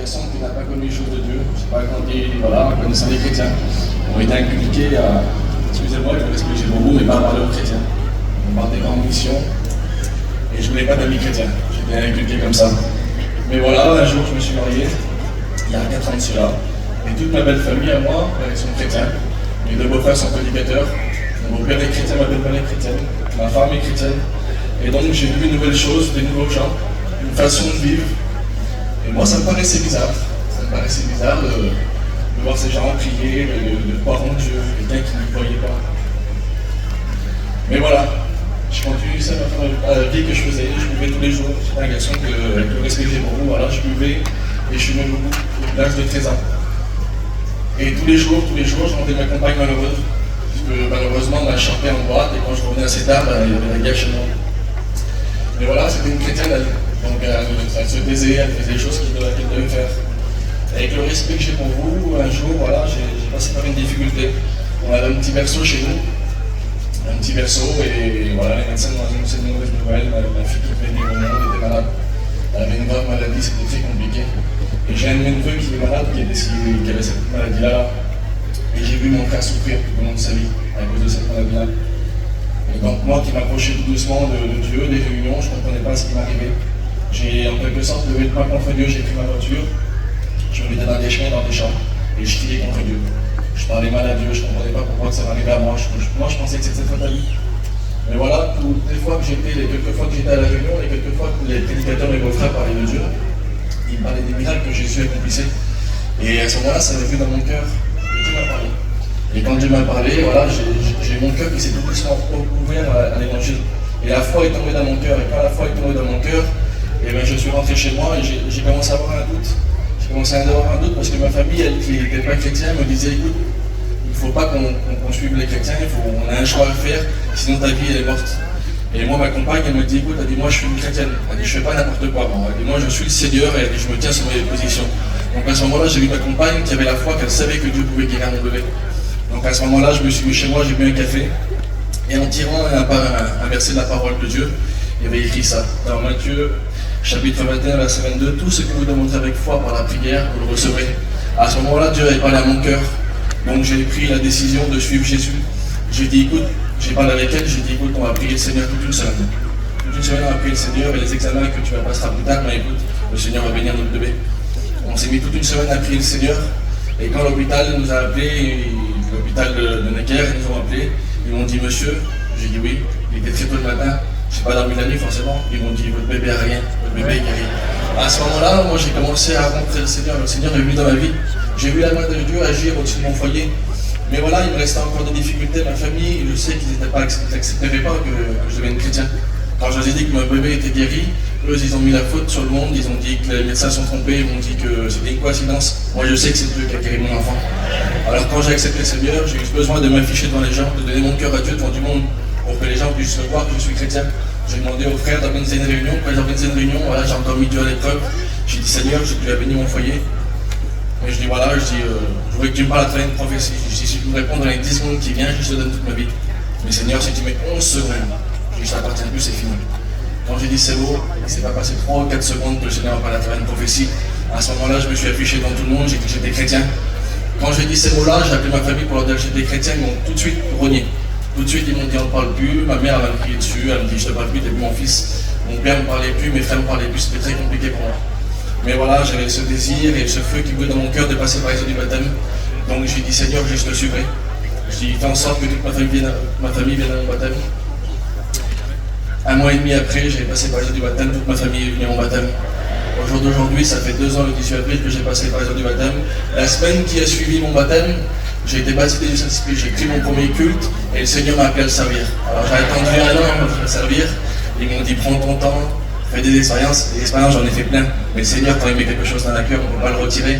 garçon qui n'a pas connu les choses de Dieu. Je sais pas grandi, voilà, en connaissant les chrétiens. On était inculqués à, excusez-moi, je respecte chez vous, mais pas à parler aux chrétiens. On partait pas en mission. Et je voulais pas d'amis chrétiens. J'étais inculqué comme ça. Mais voilà, un jour, je me suis marié, il y a 4 ans de cela. Et toute ma belle famille à moi, ils sont chrétiens. Mes 2 beaux-frères sont prédicateurs. Mon père est chrétien, ma belle-mère est chrétienne. Ma femme est chrétienne. Et donc j'ai vu de nouvelles choses, des nouveaux gens, une façon de vivre. Et moi, ça me paraissait bizarre. Ça me paraissait bizarre de voir ces gens prier, de croire en Dieu, quelqu'un qui ne croyait pas. Mais voilà, je continue ça à la vie que je faisais. Je buvais tous les jours. J'étais un garçon avec le respect que j'ai pour vous. Voilà, je buvais et je suis venu au l'âge de 13 ans. Et tous les jours, je rendais ma compagne malheureuse. Parce que malheureusement, elle chantait en boîte et quand je revenais assez tard, il y avait la guerre chez moi. Mais voilà, c'était une chrétienne, elle. Donc elle se taisait, elle faisait des choses qu'elle devait faire. Avec le respect que j'ai pour vous, un jour, voilà, j'ai passé par une difficulté. On avait un petit berceau chez nous, un petit berceau, et voilà, les médecins nous ont annoncé une mauvaise nouvelle. Ma fille qui venait au monde était malade. Elle avait une grave maladie, c'était très compliqué. Et j'ai un de mes neveux qui est malade, qui avait cette maladie-là. Et j'ai vu mon frère souffrir tout au long de sa vie à cause de cette maladie-là. Et donc moi qui m'approchais tout doucement de Dieu, des réunions, je ne comprenais pas ce qui m'arrivait. J'ai en quelque sorte levé le poing contre Dieu, j'ai pris ma voiture, je me mettais dans des chemins, dans des champs, et je criais contre Dieu. Je parlais mal à Dieu, je ne comprenais pas pourquoi ça m'arrivait à moi. Moi je pensais que c'était faute à lui. Mais voilà, toutes les fois que j'étais, les quelques fois que j'étais à la réunion, les quelques fois que les prédicateurs et vos frères parlaient de Dieu, ils me parlaient des miracles que Jésus accomplissait. Et à ce moment-là, ça m'est venu dans mon cœur, et Dieu m'a parlé. Et quand Dieu m'a parlé, voilà, j'ai mon cœur qui s'est tout doucement ouvert à l'évangile. Et la foi est tombée dans mon cœur. Et quand la foi est tombée dans mon cœur, et bien, je suis rentré chez moi et j'ai commencé à avoir un doute. J'ai commencé à avoir un doute parce que ma famille, elle qui n'était pas chrétienne, me disait écoute, il ne faut pas qu'on suive les chrétiens, on a un choix à faire, sinon ta vie elle est morte. Et moi, ma compagne, elle me dit écoute, elle dit moi je suis une chrétienne, elle dit je fais pas n'importe quoi, bon. Elle dit moi je suis le Seigneur et elle dit je me tiens sur mes positions. Donc à ce moment-là, j'ai vu ma compagne qui avait la foi, qu'elle savait que Dieu pouvait guérir mon bébé. Donc à ce moment-là, je me suis mis chez moi, j'ai bu un café, et en tirant un verset de la parole de Dieu, il y avait écrit ça. Dans Matthieu, chapitre 21, verset 22, tout ce que vous demandez avec foi par la prière, vous le recevrez. À ce moment-là, Dieu avait parlé à mon cœur, donc j'ai pris la décision de suivre Jésus. J'ai dit écoute, j'ai parlé avec elle, j'ai dit écoute, on va prier le Seigneur toute une semaine. Toute une semaine, on va prier le Seigneur, et les examens que tu vas passer plus tard, mais écoute, le Seigneur va bénir notre bébé. On s'est mis toute une semaine à prier le Seigneur, et quand l'hôpital nous a appelés, l'hôpital de Necker, ils nous ont appelés, ils m'ont dit monsieur, j'ai dit oui, il était très tôt le matin, je n'ai pas dormi la nuit forcément, ils m'ont dit votre bébé a rien, votre bébé est guéri. À ce moment-là, moi j'ai commencé à rencontrer le Seigneur est venu dans ma vie, j'ai vu la main de Dieu agir au-dessus de mon foyer, mais voilà, il me restait encore des difficultés, ma famille, je sais qu'ils n'accepteraient pas que je devienne chrétien. Quand je leur ai dit que mon bébé était guéri, eux ils ont mis la faute sur le monde, ils ont dit que les médecins sont trompés, ils m'ont dit que c'était une coïncidence. Moi je sais que c'est Dieu qui a guéri mon enfant. Alors quand j'ai accepté le Seigneur, j'ai eu besoin de m'afficher devant les gens, de donner mon cœur à Dieu devant du monde, pour que les gens puissent voir que je suis chrétien. J'ai demandé aux frères d'organiser une réunion, quand ils ont organisé une réunion, voilà, j'ai encore mis Dieu à l'épreuve. J'ai dit Seigneur, tu as béni mon foyer. Et je dis voilà, je voudrais que tu me parles à travers une prophétie. Je dis si tu me réponds dans les 10 secondes qui viennent, je te donne toute ma vie. Mais Seigneur, si tu mets 11 secondes, je dis ça appartient plus, c'est fini. Quand j'ai dit c'est beau, il ne s'est pas passé 3 ou 4 secondes que le Seigneur m'a parlé à travers une prophétie. À ce moment-là, je me suis affiché devant tout le monde, j'ai dit que j'étais chrétien. Quand j'ai dit ces mots-là, j'ai appelé ma famille pour leur dire que j'étais chrétien, ils m'ont tout de suite renié. Tout de suite, ils m'ont dit on ne parle plus, ma mère elle m'a crié dessus, elle me dit je ne te parle plus, t'es plus mon fils. Mon père ne me parlait plus, mes frères ne me parlaient plus, c'était très compliqué pour moi. Mais voilà, j'avais ce désir et ce feu qui brûle dans mon cœur de passer par les eaux du baptême. Donc j'ai dit Seigneur, je te suivrai. J'ai dit fais en sorte que toute ma famille vienne à mon baptême. 1 mois et demi après, j'ai passé par les eaux du baptême, toute ma famille est venue à mon baptême. Au jour d'aujourd'hui, ça fait 2 ans le 18 avril que j'ai passé par les eaux du baptême. La semaine qui a suivi mon baptême, j'ai été baptisé du Saint-Esprit, j'ai pris mon premier culte et le Seigneur m'a appelé à le servir. Alors j'ai attendu 1 an pour le servir, ils m'ont dit prends ton temps, fais des expériences. Des expériences j'en ai fait plein, mais le Seigneur quand il met quelque chose dans la cœur, on ne peut pas le retirer.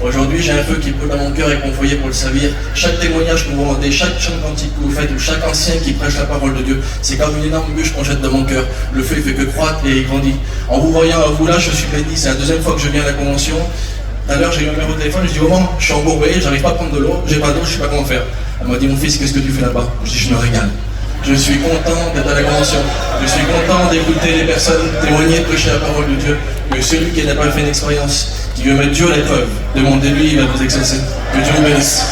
Aujourd'hui, j'ai un feu qui brûle dans mon cœur et mon foyer pour le servir. Chaque témoignage que vous rendez, chaque chant cantique que vous faites, ou chaque ancien qui prêche la parole de Dieu, c'est comme une énorme bûche qu'on jette dans mon cœur. Le feu il fait que croître et il grandit. En vous voyant à vous là, je suis béni. C'est la 2e fois que je viens à la convention. Tout à l'heure, j'ai eu un numéro de téléphone, je dis maman, je suis embourbé, j'arrive pas à prendre de l'eau, j'ai pas d'eau, je sais pas comment faire. Elle m'a dit mon fils, qu'est-ce que tu fais là-bas? Je dis je me régale. Je suis content d'être à la convention. Je suis content d'écouter les personnes témoigner, prêcher la parole de Dieu. Mais celui qui n'a pas fait une expérience, qui veut mettre Dieu à l'épreuve. Demandez-lui, il va vous exaucer. Que Dieu vous bénisse.